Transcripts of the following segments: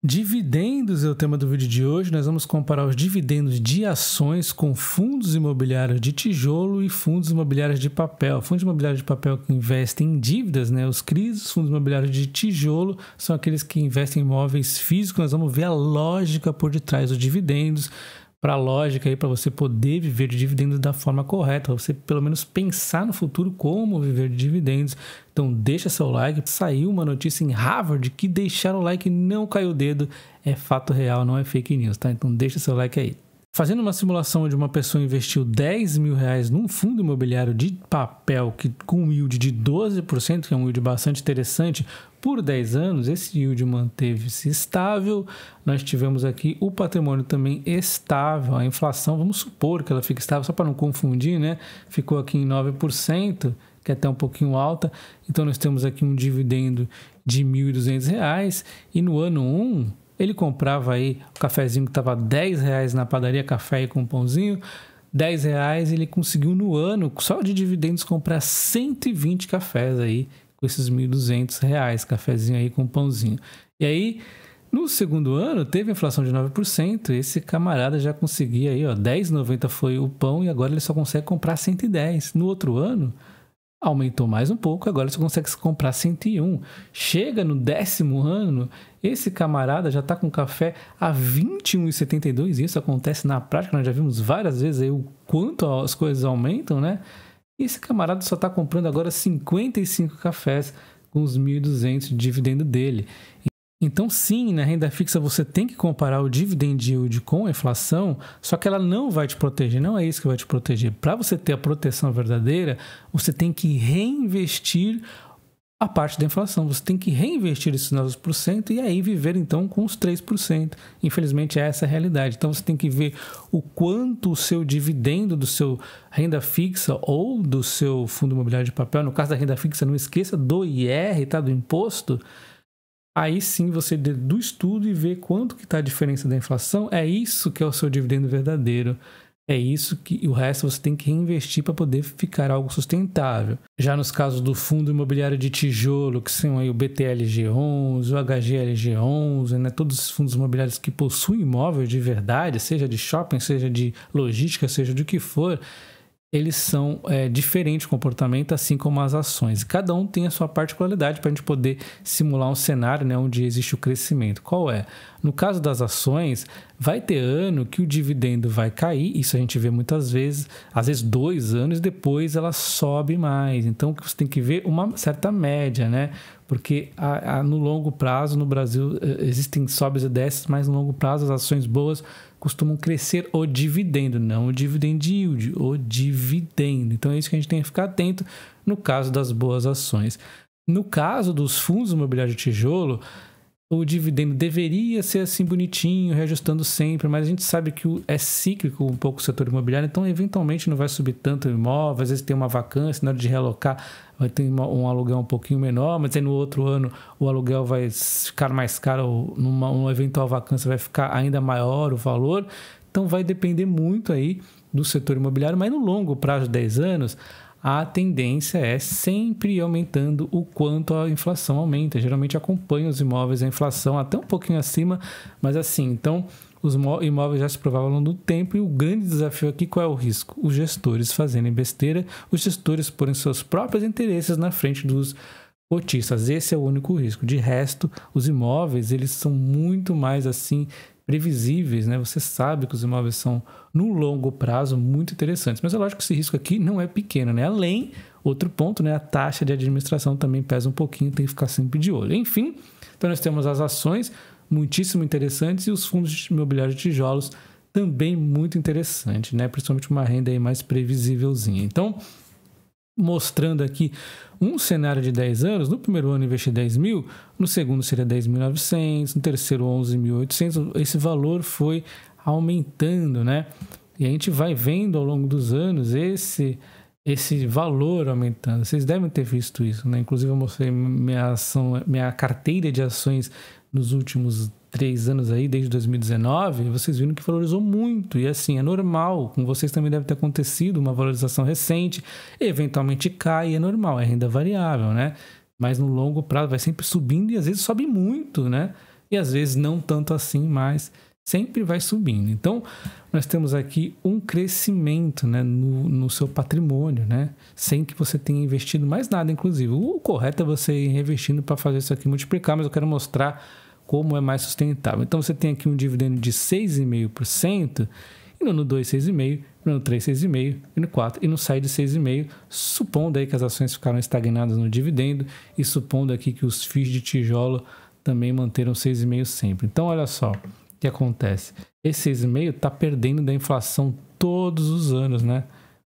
Dividendos é o tema do vídeo de hoje. Nós vamos comparar os dividendos de ações com fundos imobiliários de tijolo e fundos imobiliários de papel. Fundos imobiliários de papel que investem em dívidas, né? Os CRIs, os fundos imobiliários de tijolo são aqueles que investem em imóveis físicos. Nós vamos ver a lógica por detrás dos dividendos, para a lógica aí para você poder viver de dividendos da forma correta, você pelo menos pensar no futuro como viver de dividendos. Então deixa seu like. Saiu uma notícia em Harvard que deixar o like não caiu o dedo, é fato real, não é fake news, tá? Então deixa seu like aí. Fazendo uma simulação onde uma pessoa investiu R$10.000 num fundo imobiliário de papel com um yield de 12%, que é um yield bastante interessante, por 10 anos, esse yield manteve-se estável. Nós tivemos aqui o patrimônio também estável, a inflação, vamos supor que ela fique estável, só para não confundir, né? Ficou aqui em 9%, que é até um pouquinho alta. Então nós temos aqui um dividendo de R$1.200 e no ano 1... ele comprava aí o cafezinho que estava R$10 na padaria, café aí com pãozinho, R$10, ele conseguiu no ano, só de dividendos, comprar 120 cafés aí, com esses R$1.200, cafezinho aí com pãozinho. E aí, no segundo ano, teve inflação de 9%, esse camarada já conseguia aí, ó, R$10,90 foi o pão e agora ele só consegue comprar 110. No outro ano, aumentou mais um pouco, agora você consegue comprar 101. Chega no 10º ano, esse camarada já está com café a R$21,72. Isso acontece na prática, nós já vimos várias vezes aí o quanto as coisas aumentam, né? E esse camarada só está comprando agora 55 cafés com os 1.200 de dividendo dele. Então, sim, na renda fixa você tem que comparar o dividend yield com a inflação, só que ela não vai te proteger, não é isso que vai te proteger. Para você ter a proteção verdadeira, você tem que reinvestir a parte da inflação, você tem que reinvestir esses 9% e aí viver então com os 3%. Infelizmente, essa é a realidade. Então, você tem que ver o quanto o seu dividendo do seu renda fixa ou do seu fundo imobiliário de papel, no caso da renda fixa, não esqueça do IR, tá? Do imposto. Aí sim você do estudo e vê quanto que está a diferença da inflação. É isso que é o seu dividendo verdadeiro. É isso que o resto você tem que reinvestir para poder ficar algo sustentável. Já nos casos do fundo imobiliário de tijolo, que são aí o BTLG11, o HGLG11, né? Todos os fundos imobiliários que possuem imóveis de verdade, seja de shopping, seja de logística, seja do que for, eles são diferentes de comportamento, assim como as ações. Cada um tem a sua particularidade para a gente poder simular um cenário, né, onde existe o crescimento. Qual é? No caso das ações, vai ter ano que o dividendo vai cair, isso a gente vê muitas vezes, às vezes 2 anos depois ela sobe mais. Então você tem que ver uma certa média, né? Porque no longo prazo, no Brasil, existem sobes e desces, mas no longo prazo as ações boas costumam crescer o dividendo, não o dividend yield, o dividendo. Então é isso que a gente tem que ficar atento no caso das boas ações. No caso dos fundos imobiliários de tijolo, o dividendo deveria ser assim bonitinho, reajustando sempre, mas a gente sabe que é cíclico um pouco o setor imobiliário, então eventualmente não vai subir tanto o imóvel, às vezes tem uma vacância, na hora de realocar vai ter um aluguel um pouquinho menor, mas aí no outro ano o aluguel vai ficar mais caro, numa eventual vacância vai ficar ainda maior o valor, então vai depender muito aí do setor imobiliário, mas no longo prazo de 10 anos, a tendência é sempre aumentando o quanto a inflação aumenta. Geralmente acompanha os imóveis a inflação até um pouquinho acima, mas assim, então os imóveis já se provavam ao longo do tempo e o grande desafio aqui, qual é o risco? Os gestores fazerem besteira, os gestores porem seus próprios interesses na frente dos cotistas. Esse é o único risco. De resto, os imóveis, eles são muito mais assim previsíveis, né? Você sabe que os imóveis são, no longo prazo, muito interessantes. Mas é lógico que esse risco aqui não é pequeno, né? Além, outro ponto, né? A taxa de administração também pesa um pouquinho, tem que ficar sempre de olho. Enfim, então nós temos as ações muitíssimo interessantes e os fundos imobiliários de tijolos também muito interessantes, né? Principalmente uma renda aí mais previsívelzinha. Então, mostrando aqui um cenário de 10 anos, no primeiro ano investi 10 mil, no segundo seria 10.900, no terceiro 11.800, esse valor foi aumentando, né? E a gente vai vendo ao longo dos anos esse valor aumentando. Vocês devem ter visto isso, né? Inclusive eu mostrei minha carteira de ações nos últimos 3 anos aí, desde 2019, vocês viram que valorizou muito, e assim, é normal, com vocês também deve ter acontecido uma valorização recente, eventualmente cai, é normal, é renda variável, né? Mas no longo prazo vai sempre subindo e às vezes sobe muito, né? e às vezes não tanto assim, mas sempre vai subindo. Então, nós temos aqui um crescimento, né, no seu patrimônio, né, sem que você tenha investido mais nada, inclusive. O correto é você ir reinvestindo para fazer isso aqui multiplicar, mas eu quero mostrar como é mais sustentável. Então, você tem aqui um dividendo de 6,5%, e no ano 2, 6,5%, no ano 3, 6,5%, e no 4, e no side 6,5%, supondo aí que as ações ficaram estagnadas no dividendo e supondo aqui que os FIIs de tijolo também manteram 6,5% sempre. Então, olha só. O que acontece? Esse 6,5 está perdendo da inflação todos os anos, né?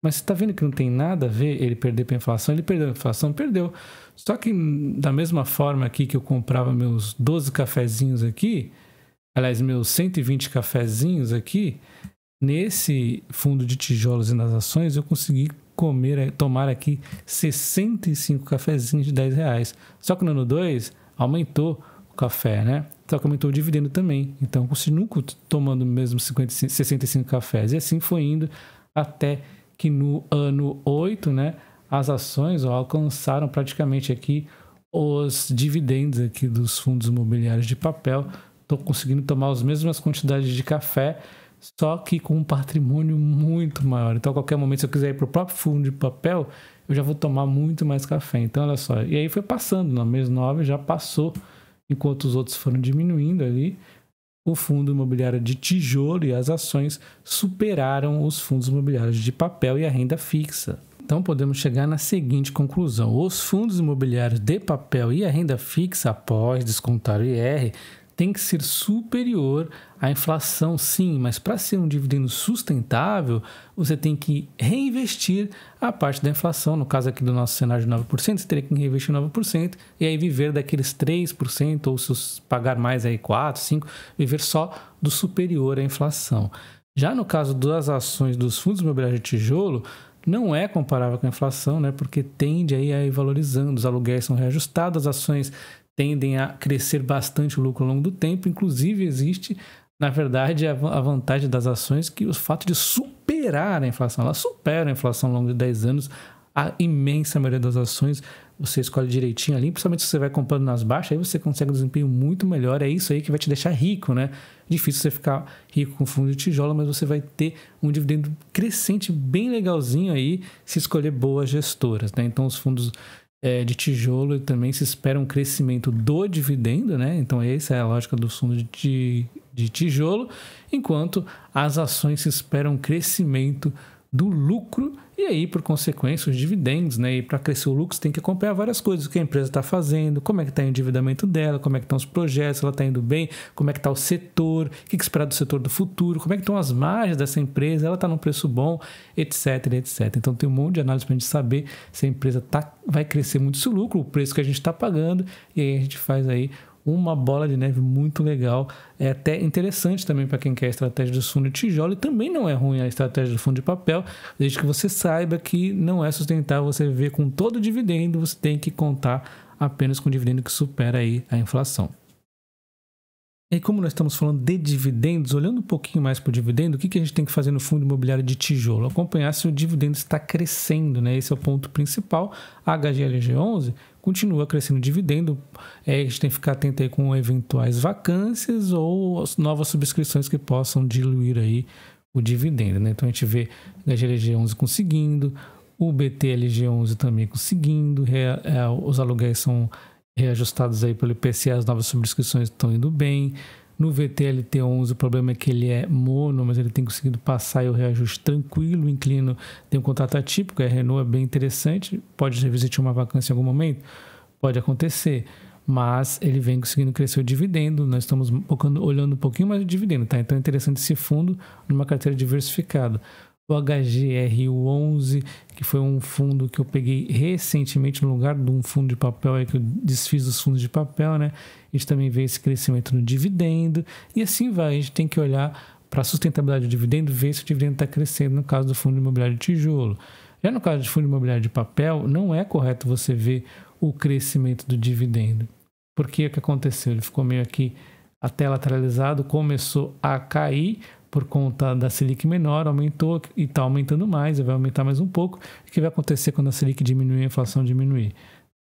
Mas você está vendo que não tem nada a ver ele perder para a inflação? Ele perdeu a inflação? Perdeu. Só que da mesma forma aqui que eu comprava meus 12 cafezinhos aqui, aliás, meus 120 cafezinhos aqui, nesse fundo de tijolos e nas ações, eu consegui tomar aqui 65 cafezinhos de R$10. Só que no ano 2 aumentou o café, né? Só que aumentou o dividendo também. Então, eu continuo tomando mesmo 65 cafés. E assim foi indo até que no ano 8, né, as ações alcançaram praticamente aqui os dividendos aqui dos fundos imobiliários de papel. Estou conseguindo tomar as mesmas quantidades de café, só que com um patrimônio muito maior. Então, a qualquer momento, se eu quiser ir para o próprio fundo de papel, eu já vou tomar muito mais café. Então, olha só. E aí foi passando. No mês 9 já passou. Enquanto os outros foram diminuindo ali, o fundo imobiliário de tijolo e as ações superaram os fundos imobiliários de papel e a renda fixa. Então, podemos chegar na seguinte conclusão. Os fundos imobiliários de papel e a renda fixa, após descontar o IR, tem que ser superior à inflação, sim, mas para ser um dividendo sustentável, você tem que reinvestir a parte da inflação. No caso aqui do nosso cenário de 9%, você teria que reinvestir 9% e aí viver daqueles 3%, ou se pagar mais aí 4%, 5%, viver só do superior à inflação. Já no caso das ações dos fundos imobiliários de tijolo, não é comparável com a inflação, né? Porque tende aí a ir valorizando, os aluguéis são reajustados, as ações tendem a crescer bastante o lucro ao longo do tempo. Inclusive, existe, na verdade, a vantagem das ações que o fato de superar a inflação. Elas superam a inflação ao longo de 10 anos. A imensa maioria das ações, você escolhe direitinho ali, principalmente se você vai comprando nas baixas, aí você consegue um desempenho muito melhor. É isso aí que vai te deixar rico, né? Difícil você ficar rico com fundo de tijolo, mas você vai ter um dividendo crescente bem legalzinho aí se escolher boas gestoras, né? Então, os fundos de tijolo também se espera um crescimento do dividendo, né? Então essa é a lógica do fundo de tijolo, enquanto as ações se esperam um crescimento do lucro e aí, por consequência, os dividendos, né? E para crescer o lucro, você tem que acompanhar várias coisas, o que a empresa está fazendo, como é que está o endividamento dela, como é que estão os projetos, se ela está indo bem, como é que está o setor, o que esperar do setor do futuro, como é que estão as margens dessa empresa, ela está num preço bom, etc, etc. Então, tem um monte de análise para a gente saber se a empresa vai crescer muito esse lucro, o preço que a gente está pagando, e aí a gente faz aí uma bola de neve muito legal. É até interessante também para quem quer a estratégia do fundo de tijolo, e também não é ruim a estratégia do fundo de papel, desde que você saiba que não é sustentável você viver com todo o dividendo, você tem que contar apenas com o dividendo que supera aí a inflação. E como nós estamos falando de dividendos, olhando um pouquinho mais para o dividendo, o que a gente tem que fazer no fundo imobiliário de tijolo? Acompanhar se o dividendo está crescendo, né? Esse é o ponto principal. A HGLG11 continua crescendo o dividendo. A gente tem que ficar atento aí com eventuais vacâncias ou novas subscrições que possam diluir aí o dividendo, né? Então a gente vê a HGLG11 conseguindo, o BTLG11 também conseguindo, os aluguéis são reajustados aí pelo IPCA, as novas subscrições estão indo bem. No VTLT11 o problema é que ele é mono, mas ele tem conseguido passar aí o reajuste tranquilo. O inquilino tem um contrato atípico, a Renault é bem interessante, pode revisitar uma vacância em algum momento, pode acontecer, mas ele vem conseguindo crescer o dividendo. Nós estamos olhando um pouquinho mais o dividendo, tá? Então é interessante esse fundo numa carteira diversificada. O HGRU11, que foi um fundo que eu peguei recentemente no lugar de um fundo de papel, aí que eu desfiz os fundos de papel, né? A gente também vê esse crescimento no dividendo e assim vai. A gente tem que olhar para a sustentabilidade do dividendo, ver se o dividendo está crescendo no caso do fundo imobiliário de tijolo. Já no caso do fundo imobiliário de papel, não é correto você ver o crescimento do dividendo. Porque o que aconteceu? Ele ficou meio aqui até lateralizado, começou a cair por conta da Selic menor, aumentou e está aumentando mais, vai aumentar mais um pouco. O que vai acontecer quando a Selic diminuir, a inflação diminuir?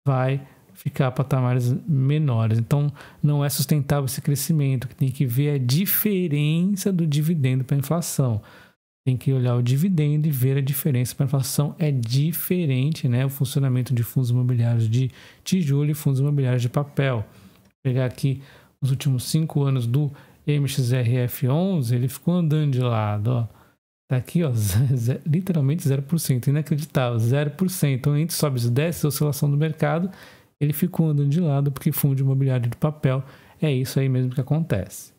Vai ficar a patamares menores. Então, não é sustentável esse crescimento. O que tem que ver é a diferença do dividendo para a inflação. Tem que olhar o dividendo e ver a diferença para a inflação. É diferente, né? O funcionamento de fundos imobiliários de tijolo e fundos imobiliários de papel. Vou pegar aqui os últimos 5 anos do MXRF11, ele ficou andando de lado, ó. Tá aqui, ó, literalmente 0%, inacreditável, 0%. Então, entre sobe e desce a oscilação do mercado, ele ficou andando de lado porque fundo imobiliário de papel é isso aí mesmo que acontece.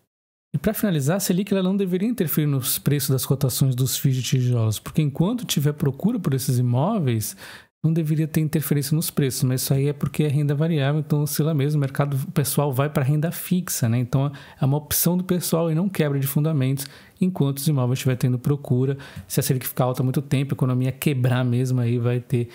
E para finalizar, a Selic ela não deveria interferir nos preços das cotações dos FIIs de tijolos, porque enquanto tiver procura por esses imóveis, não deveria ter interferência nos preços, mas isso aí é porque é renda variável, então oscila mesmo, o mercado pessoal vai para renda fixa, né? Então é uma opção do pessoal e não quebra de fundamentos enquanto os imóveis estiver tendo procura. Se a Selic ficar alta há muito tempo, a economia quebrar mesmo, aí vai ter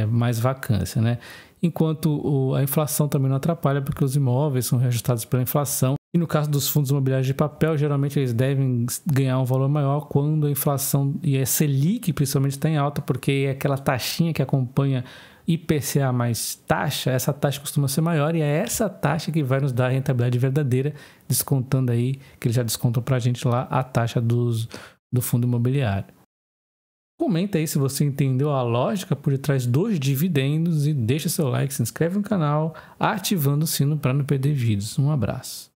mais vacância, né? Enquanto a inflação também não atrapalha, porque os imóveis são reajustados pela inflação. E no caso dos fundos imobiliários de papel, geralmente eles devem ganhar um valor maior quando a inflação e a Selic principalmente está em alta, porque é aquela taxinha que acompanha IPCA mais taxa, essa taxa costuma ser maior e é essa taxa que vai nos dar a rentabilidade verdadeira, descontando aí, que eles já descontam para a gente lá, a taxa do fundo imobiliário. Comenta aí se você entendeu a lógica por detrás dos dividendos e deixa seu like, se inscreve no canal, ativando o sino para não perder vídeos. Um abraço.